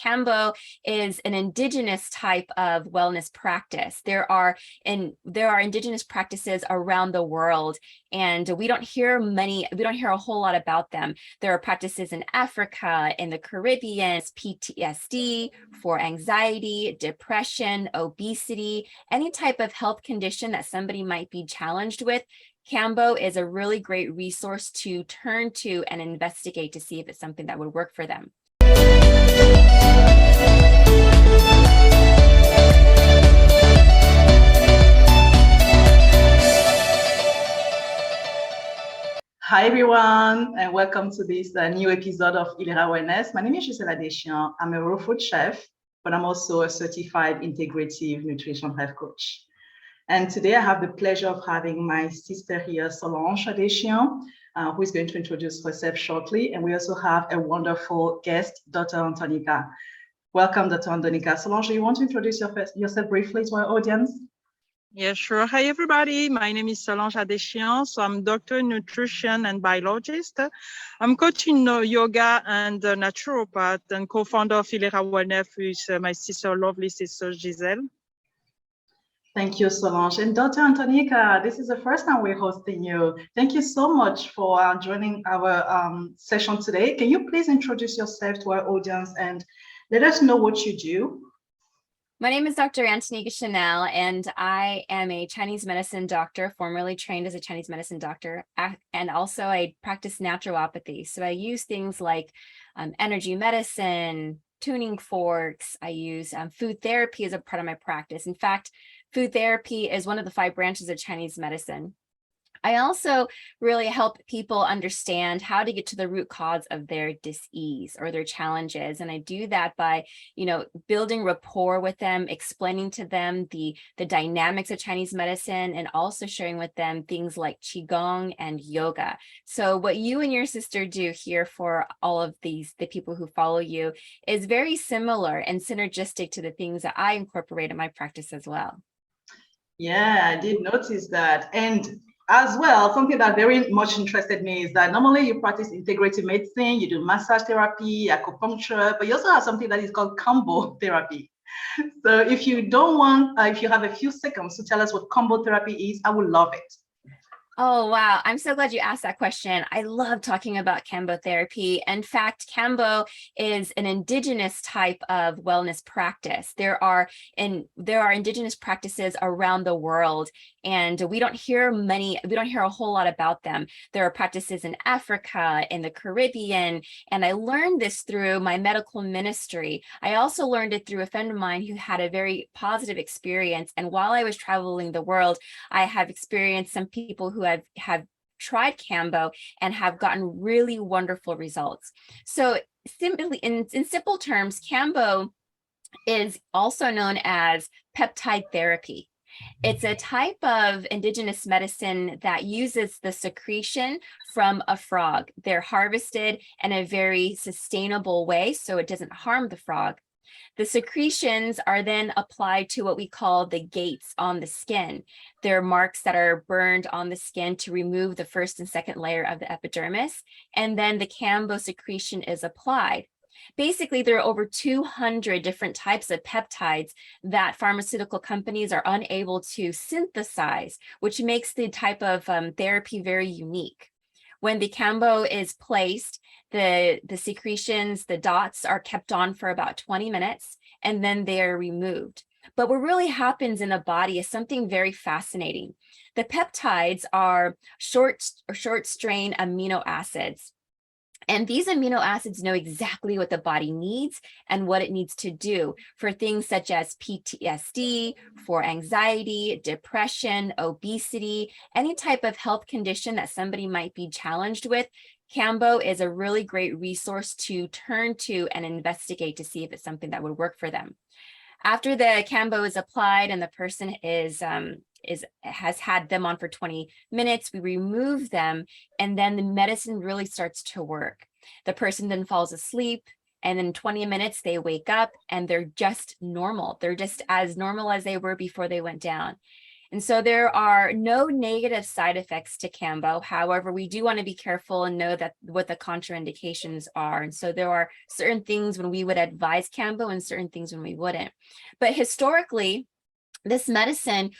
Cambo is an indigenous type of wellness practice. There are indigenous practices around the world, and we don't hear a whole lot about them. There are practices in Africa, in the Caribbean, PTSD for anxiety, depression, obesity, any type of health condition that somebody might be challenged with. Cambo is a really great resource to turn to and investigate to see if it's something that would work for them. Hi everyone, and welcome to this new episode of Ilera Wellness. My name is Gisela Deschamps. I'm a raw food chef, but I'm also a certified integrative nutrition health coach. And today I have the pleasure of having my sister here, Solange Deschamps, who is going to introduce herself shortly. And we also have a wonderful guest, Dr. Antonika. Welcome, Dr. Antonika. Solange, you want to introduce yourself briefly to our audience? Yeah, sure. Hi, everybody. My name is Solange Deschamps. So I'm doctor nutrition and biologist. I'm coaching yoga and naturopath and co-founder of Ilera Wellness with my sister, lovely sister Giselle. Thank you, Solange. And Dr. Antonika, this is the first time we're hosting you. Thank you so much for joining our session today. Can you please introduce yourself to our audience and let us know what you do? My name is Dr. Antonika CHANEL, and I am a Chinese medicine doctor, formerly trained as a Chinese medicine doctor, and also I practice naturopathy. So I use things like energy medicine, tuning forks. I use food therapy as a part of my practice. In fact, food therapy is one of the 5 branches of Chinese medicine. I also really help people understand how to get to the root cause of their dis-ease or their challenges. And I do that by, building rapport with them, explaining to them the dynamics of Chinese medicine, and also sharing with them things like Qigong and yoga. So what you and your sister do here for all of the people who follow you is very similar and synergistic to the things that I incorporate in my practice as well. Yeah, I did notice that. And as well, something that very much interested me is that normally you practice integrative medicine, you do massage therapy, acupuncture, but you also have something that is called combo therapy. So if you have a few seconds to tell us what combo therapy is, I would love it. Oh, wow. I'm so glad you asked that question. I love talking about Cambo therapy. In fact, Cambo is an indigenous type of wellness practice. There are indigenous practices around the world, and we don't hear a whole lot about them. There are practices in Africa, in the Caribbean, and I learned this through my medical ministry. I also learned it through a friend of mine who had a very positive experience. And while I was traveling the world, I have experienced some people who have tried Cambo and have gotten really wonderful results. So simply, in simple terms, Cambo is also known as peptide therapy. It's a type of indigenous medicine that uses the secretion from a frog. They're harvested in a very sustainable way, so it doesn't harm the frog. The secretions are then applied to what we call the gates on the skin. They're marks that are burned on the skin to remove the first and second layer of the epidermis, and then the Cambo secretion is applied. Basically, there are over 200 different types of peptides that pharmaceutical companies are unable to synthesize, which makes the type of therapy very unique. When the Cambo is placed, the secretions, the dots are kept on for about 20 minutes, and then they're removed. But what really happens in the body is something very fascinating. The peptides are short strain amino acids. And these amino acids know exactly what the body needs and what it needs to do for things such as PTSD, for anxiety, depression, obesity, any type of health condition that somebody might be challenged with. Cambo is a really great resource to turn to and investigate to see if it's something that would work for them. After the Cambo is applied and the person has had them on for 20 minutes, we remove them, and then the medicine really starts to work. The person then falls asleep, and in 20 minutes they wake up and they're just normal. They're just as normal as they were before they went down. And so there are no negative side effects to Cambo. However, we do want to be careful and know that what the contraindications are. And so there are certain things when we would advise Cambo and certain things when we wouldn't. But historically, this medicine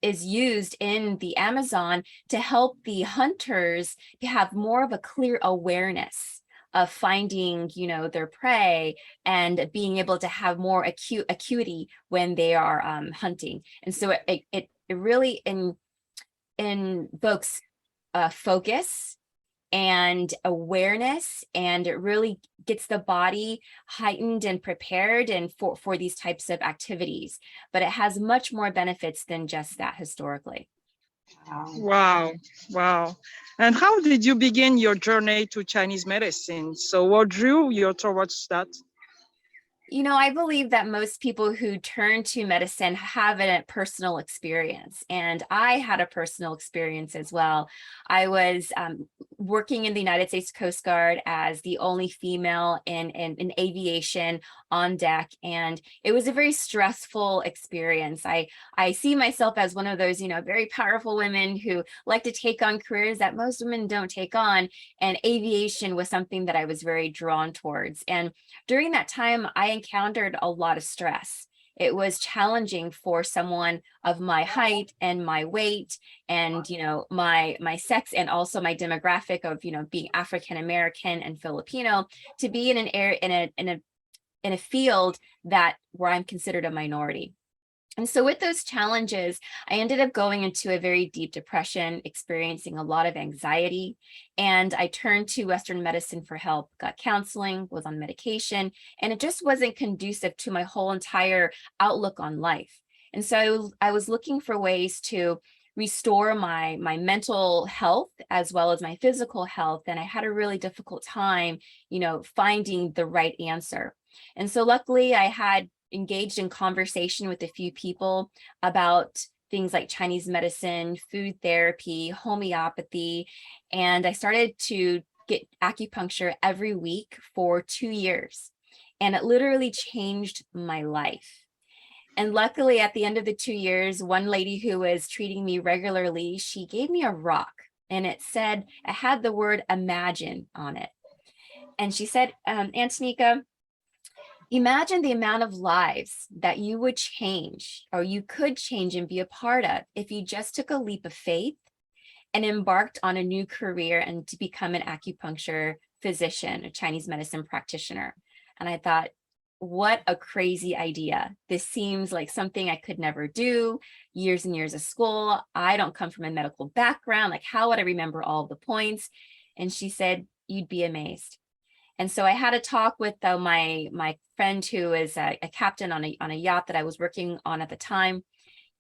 is used in the Amazon to help the hunters to have more of a clear awareness of finding, their prey and being able to have more acuity when they are hunting. And so it really invokes focus and awareness, and it really gets the body heightened and prepared and for these types of activities. But it has much more benefits than just that historically. Wow. Wow. And how did you begin your journey to Chinese medicine? So what drew you towards that? I believe that most people who turn to medicine have a personal experience, and I had a personal experience as well. I was working in the United States Coast Guard as the only female in aviation on deck, and it was a very stressful experience. I see myself as one of those, very powerful women who like to take on careers that most women don't take on, and aviation was something that I was very drawn towards. And during that time, I encountered a lot of stress. It was challenging for someone of my height and my weight and, my sex, and also my demographic of, being African American and Filipino, to be in an area, in a field where I'm considered a minority. And so with those challenges, I ended up going into a very deep depression, experiencing a lot of anxiety, and I turned to Western medicine for help, got counseling, was on medication, and it just wasn't conducive to my whole entire outlook on life. And so I was looking for ways to restore my mental health as well as my physical health, and I had a really difficult time, finding the right answer. And so luckily I had engaged in conversation with a few people about things like Chinese medicine, food therapy, homeopathy, and I started to get acupuncture every week for 2 years, and it literally changed my life. And luckily, at the end of the 2 years, one lady who was treating me regularly, she gave me a rock, and it had the word imagine on it. And she said, Antonika, imagine the amount of lives that you would change, or you could change and be a part of, if you just took a leap of faith and embarked on a new career and to become an acupuncture physician, a Chinese medicine practitioner. And I thought, what a crazy idea. This seems like something I could never do. Years and years of school. I don't come from a medical background. Like, how would I remember all of the points? And she said, you'd be amazed. And so I had a talk with my friend who is a captain on a yacht that I was working on at the time.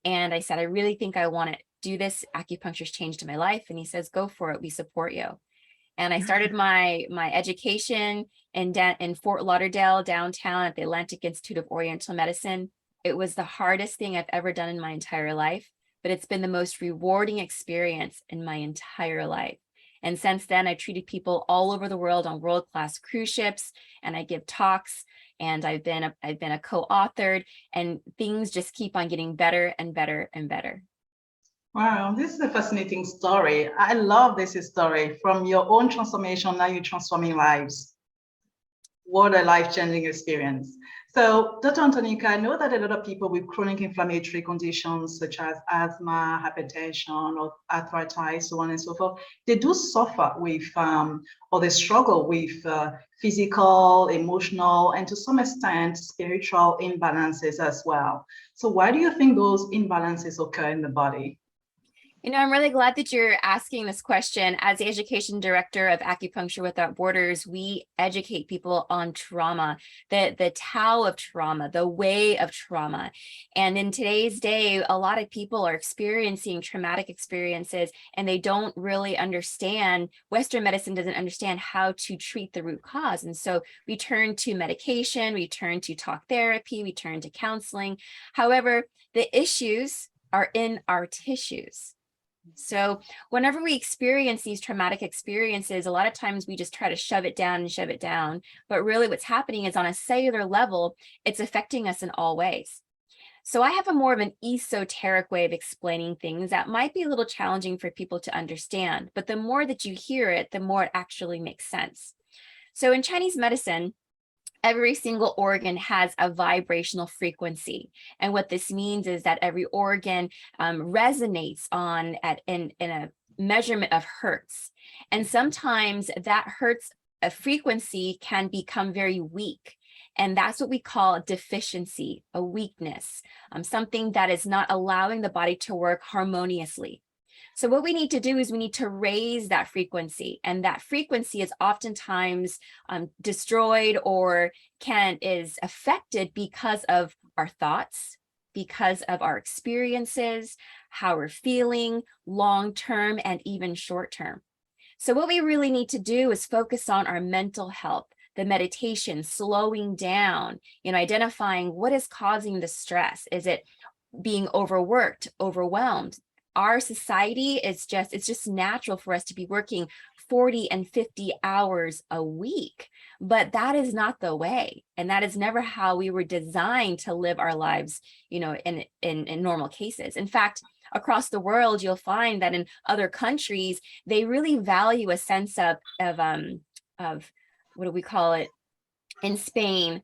And I said, I really think I want to do this. Acupuncture's changed my life. And he says, go for it. We support you. And I started my education in Fort Lauderdale, downtown, at the Atlantic Institute of Oriental Medicine. It was the hardest thing I've ever done in my entire life, but it's been the most rewarding experience in my entire life. And since then, I've treated people all over the world on world-class cruise ships, and I give talks, and I've been a co-authored, and things just keep on getting better and better and better. Wow, this is a fascinating story. I love this story. From your own transformation, now you're transforming lives. What a life-changing experience. So, Dr. Antonika, I know that a lot of people with chronic inflammatory conditions such as asthma, hypertension, or arthritis, so on and so forth, they do suffer with, or they struggle with physical, emotional, and to some extent, spiritual imbalances as well. So why do you think those imbalances occur in the body? I'm really glad that you're asking this question. As the education director of Acupuncture Without Borders, we educate people on trauma, the Tao of trauma, the way of trauma. And in today's day, a lot of people are experiencing traumatic experiences, and they don't really understand, Western medicine doesn't understand how to treat the root cause. And so we turn to medication, we turn to talk therapy, we turn to counseling. However, the issues are in our tissues. So whenever we experience these traumatic experiences, a lot of times we just try to shove it down and shove it down. But really what's happening is, on a cellular level, it's affecting us in all ways. So I have a more of an esoteric way of explaining things that might be a little challenging for people to understand, but the more that you hear it, the more it actually makes sense. So in Chinese medicine, every single organ has a vibrational frequency. And what this means is that every organ resonates in a measurement of hertz. And sometimes that hertz frequency can become very weak. And that's what we call a deficiency, a weakness, something that is not allowing the body to work harmoniously. So what we need to do is we need to raise that frequency, and that frequency is oftentimes destroyed or is affected because of our thoughts, because of our experiences, how we're feeling long-term and even short-term. So what we really need to do is focus on our mental health, the meditation, slowing down, identifying what is causing the stress. Is it being overworked, overwhelmed? Our society it's just natural for us to be working 40 and 50 hours a week, but that is not the way. And that is never how we were designed to live our lives, in normal cases. In fact, across the world, you'll find that in other countries, they really value a sense of what do we call it? In Spain,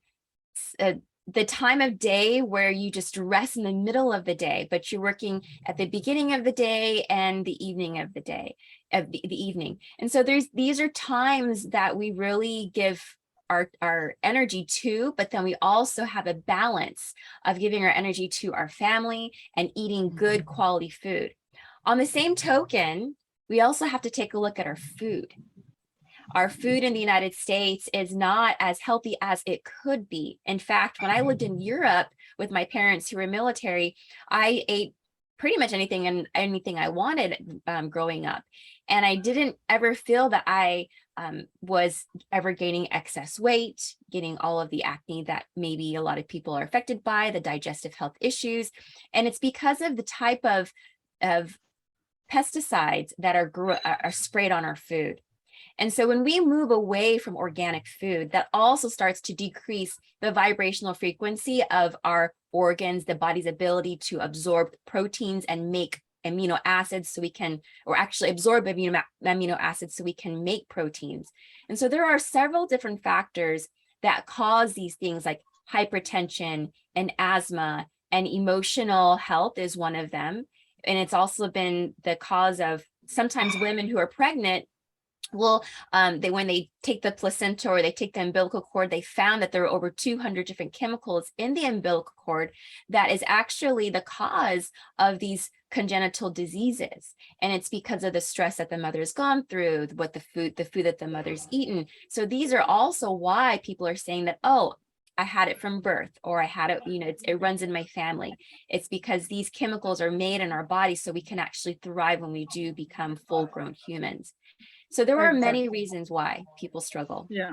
the time of day where you just rest in the middle of the day, but you're working at the beginning of the day and the evening of the day, of the evening. And so these are times that we really give our energy to, but then we also have a balance of giving our energy to our family and eating good quality food. On the same token, we also have to take a look at our food. Our food in the United States is not as healthy as it could be. In fact, when I lived in Europe with my parents who were military, I ate pretty much anything I wanted growing up. And I didn't ever feel that I was ever gaining excess weight, getting all of the acne that maybe a lot of people are affected by, the digestive health issues. And it's because of the type of pesticides that are sprayed on our food. And so when we move away from organic food, that also starts to decrease the vibrational frequency of our organs, the body's ability to absorb proteins and make amino acids so we can, or actually absorb amino acids so we can make proteins. And so there are several different factors that cause these things like hypertension and asthma, and emotional health is one of them. And it's also been the cause of sometimes women who are pregnant. Well, when they take the placenta or they take the umbilical cord, they found that there were over 200 different chemicals in the umbilical cord that is actually the cause of these congenital diseases. And it's because of the stress that the mother's gone through, what the food that the mother's eaten. So these are also why people are saying that, oh, I had it from birth, or I had it, it runs in my family. It's because these chemicals are made in our body so we can actually thrive when we do become full-grown humans. So there are many reasons why people struggle. Yeah.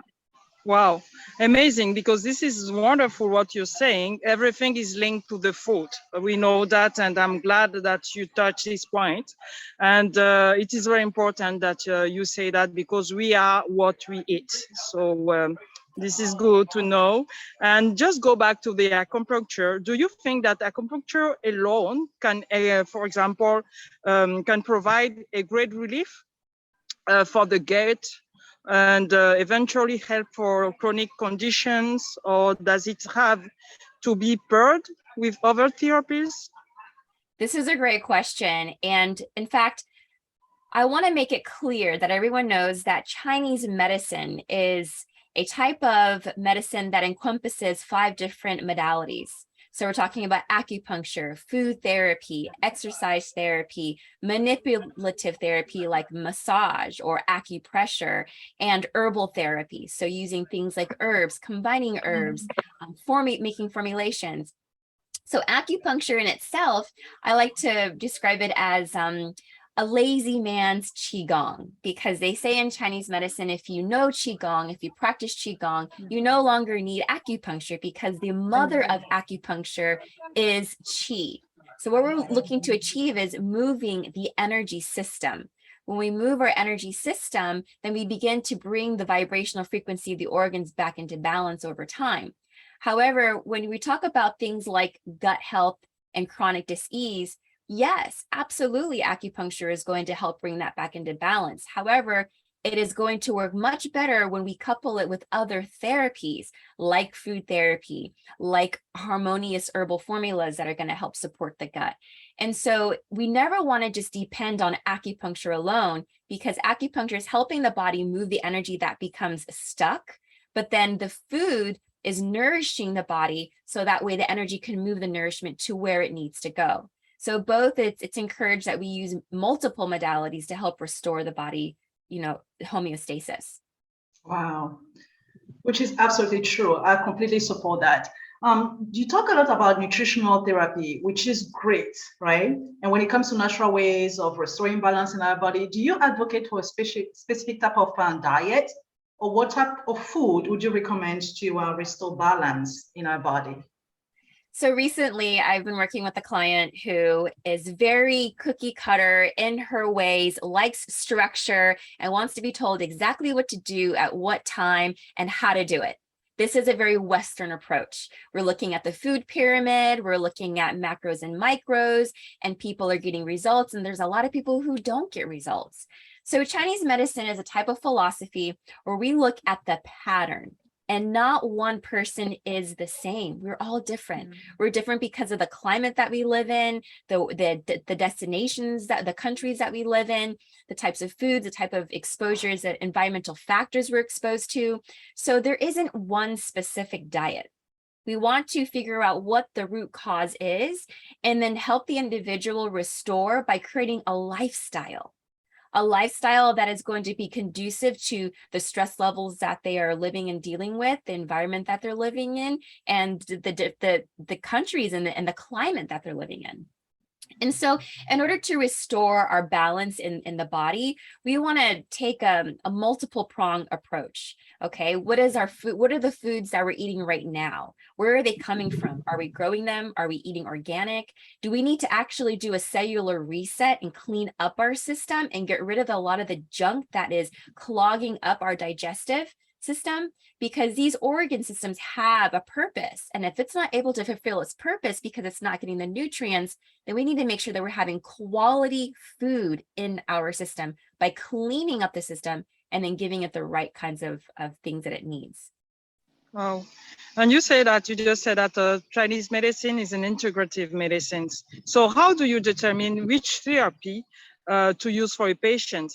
Wow. Amazing, because this is wonderful what you're saying. Everything is linked to the food. We know that, and I'm glad that you touched this point. And it is very important that you say that, because we are what we eat. So this is good to know. And just go back to the acupuncture. Do you think that acupuncture alone can, for example, can provide a great relief for the gut and eventually help for chronic conditions, or does it have to be paired with other therapies? This is a great question. And in fact, I want to make it clear that everyone knows that Chinese medicine is a type of medicine that encompasses 5 different modalities. So we're talking about acupuncture, food therapy, exercise therapy, manipulative therapy like massage or acupressure, and herbal therapy. So using things like herbs, combining herbs, making formulations. So acupuncture in itself, I like to describe it as a lazy man's Qigong, because they say in Chinese medicine, if you know Qigong, if you practice Qigong, you no longer need acupuncture, because the mother of acupuncture is Qi. So what we're looking to achieve is moving the energy system. When we move our energy system, then we begin to bring the vibrational frequency of the organs back into balance over time. However, when we talk about things like gut health and chronic disease, yes, absolutely, acupuncture is going to help bring that back into balance. However, it is going to work much better when we couple it with other therapies like food therapy, like harmonious herbal formulas that are going to help support the gut. And so we never want to just depend on acupuncture alone, because acupuncture is helping the body move the energy that becomes stuck, but then the food is nourishing the body so that way the energy can move the nourishment to where it needs to go. So both, it's encouraged that we use multiple modalities to help restore the body, homeostasis. Wow, which is absolutely true. I completely support that. You talk a lot about nutritional therapy, which is great, right? And when it comes to natural ways of restoring balance in our body, do you advocate for a specific type of diet, or what type of food would you recommend to restore balance in our body? So recently I've been working with a client who is very cookie cutter in her ways, likes structure, and wants to be told exactly what to do at what time and how to do it. This is a very Western approach. We're looking at the food pyramid, we're looking at macros and micros, and people are getting results, and there's a lot of people who don't get results. So Chinese medicine is a type of philosophy where we look at the pattern. And not one person is the same. We're all different. We're different because of the climate that we live in, the destinations, the countries that we live in, the types of foods, the type of exposures, the environmental factors we're exposed to. So there isn't one specific diet. We want to figure out what the root cause is and then help the individual restore by creating a lifestyle that is going to be conducive to the stress levels that they are living and dealing with, the environment that they're living in, and the countries and the climate that they're living in. And so in order to restore our balance in the body, we want to take a multiple prong approach. Okay, what is our food? What are the foods that we're eating right now? Where are they coming from? Are we growing them? Are we eating organic? Do we need to actually do a cellular reset and clean up our system and get rid of a lot of the junk that is clogging up our digestive system? Because these organ systems have a purpose. And if it's not able to fulfill its purpose because it's not getting the nutrients, then we need to make sure that we're having quality food in our system by cleaning up the system and then giving it the right kinds of things that it needs. Wow. And you just said that Chinese medicine is an integrative medicine. So how do you determine which therapy to use for a patient?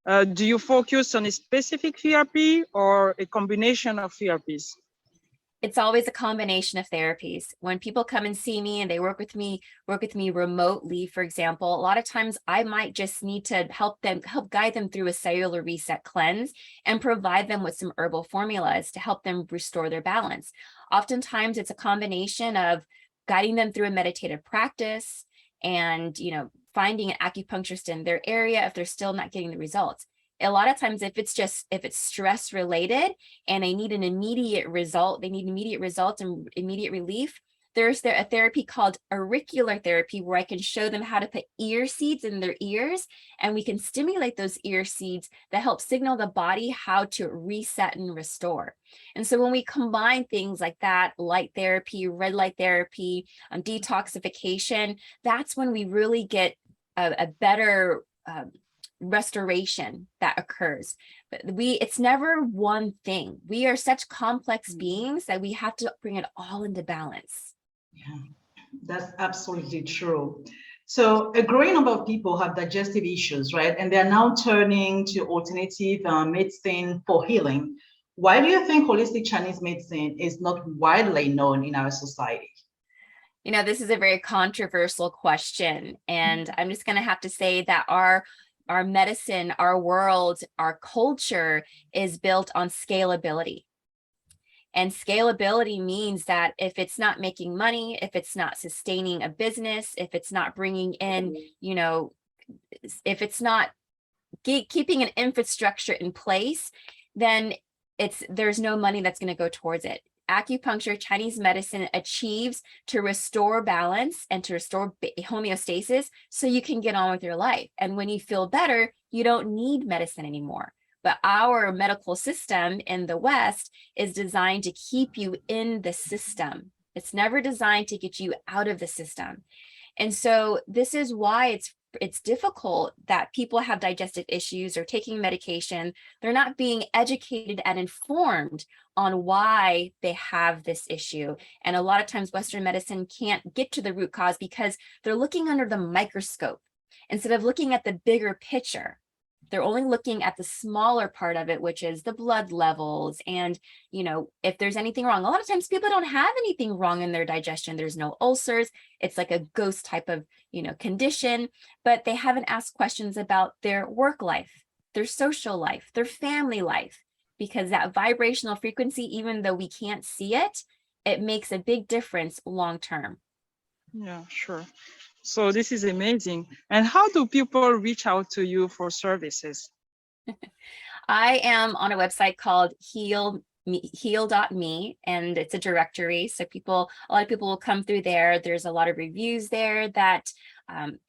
Do you focus on a specific therapy or a combination of therapies? It's always a combination of therapies. When people come and see me and they work with me remotely, for example, a lot of times I might just need to help guide them through a cellular reset cleanse and provide them with some herbal formulas to help them restore their balance. Oftentimes it's a combination of guiding them through a meditative practice and, finding an acupuncturist in their area if they're still not getting the results. A lot of times, if it's stress related and they need an immediate result, and immediate relief, there's a therapy called auricular therapy where I can show them how to put ear seeds in their ears, and we can stimulate those ear seeds that help signal the body how to reset and restore. And so when we combine things like that, light therapy, red light therapy, detoxification, that's when we really get a better restoration that occurs. But it's never one thing. We are such complex beings that we have to bring it all into balance. Yeah, that's absolutely true. So a growing number of people have digestive issues, right? And they're now turning to alternative medicine for healing. Why do you think holistic Chinese medicine is not widely known in our society? This is a very controversial question, and I'm just going to have to say that our medicine, our world, our culture is built on scalability. And scalability means that if it's not making money, if it's not sustaining a business, if it's not bringing in, if it's not keeping an infrastructure in place, then there's no money that's going to go towards it. Acupuncture, Chinese medicine achieves to restore balance and to restore homeostasis so you can get on with your life. And when you feel better, you don't need medicine anymore. But our medical system in the West is designed to keep you in the system. It's never designed to get you out of the system. And so this is why it's difficult that people have digestive issues or taking medication. They're not being educated and informed on why they have this issue. And a lot of times Western medicine can't get to the root cause because they're looking under the microscope instead of looking at the bigger picture. They're only looking at the smaller part of it, which is the blood levels and, if there's anything wrong. A lot of times people don't have anything wrong in their digestion. There's no ulcers. It's like a ghost type of, condition, but they haven't asked questions about their work life, their social life, their family life, because that vibrational frequency, even though we can't see it, it makes a big difference long term. Yeah, sure. So this is amazing. And how do people reach out to you for services? I am on a website called heal.me, and it's a directory. So a lot of people will come through there. There's a lot of reviews there that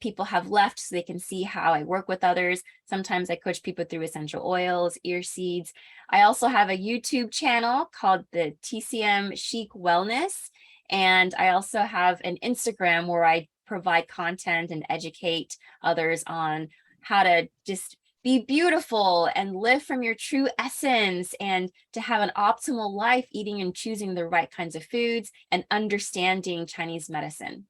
people have left so they can see how I work with others. Sometimes I coach people through essential oils, ear seeds. I also have a YouTube channel called the TCM Chic Wellness. And I also have an Instagram where I provide content and educate others on how to just be beautiful and live from your true essence and to have an optimal life, eating and choosing the right kinds of foods and understanding Chinese medicine.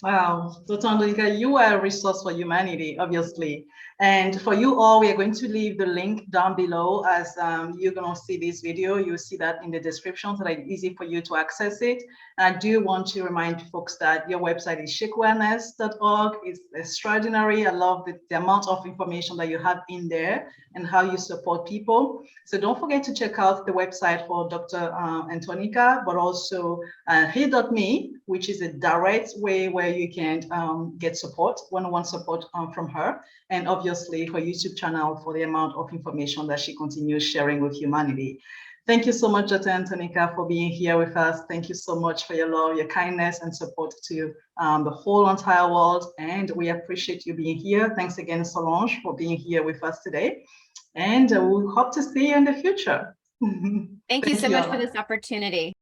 Wow, Dr. Antonika, you are a resource for humanity, obviously. And for you all, we are going to leave the link down below as you're going to see this video. You'll see that in the description so that it's easy for you to access it. And I do want to remind folks that your website is chicwellness.org. It's extraordinary. I love the amount of information that you have in there and how you support people. So don't forget to check out the website for Dr. Antonika, but also heal.me, which is a direct way where you can get support, one-on-one support from her. And obviously her YouTube channel for the amount of information that she continues sharing with humanity. Thank you so much, Dr. Antonika, for being here with us. Thank you so much for your love, your kindness, and support to the whole entire world. And we appreciate you being here. Thanks again, Solange, for being here with us today. And we hope to see you in the future. Thank you so much for this opportunity.